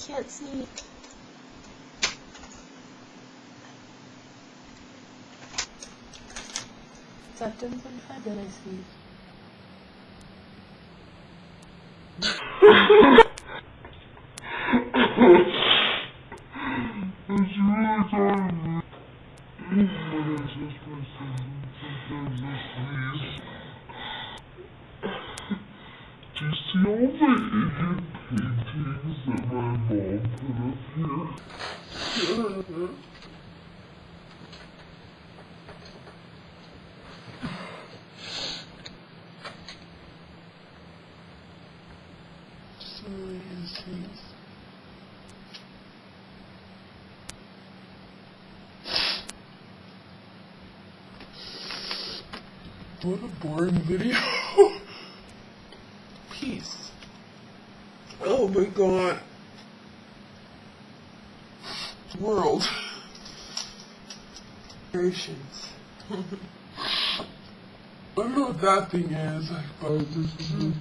can't see. It's at 10:45 that I see. It's really tiring me. But it's just my season. Sometimes I sneeze. Do you see all the Asian paintings that my mom put up here? So easy. What a boring video. Peace. Oh my god. World. Patience. I don't know what that thing is. I thought this is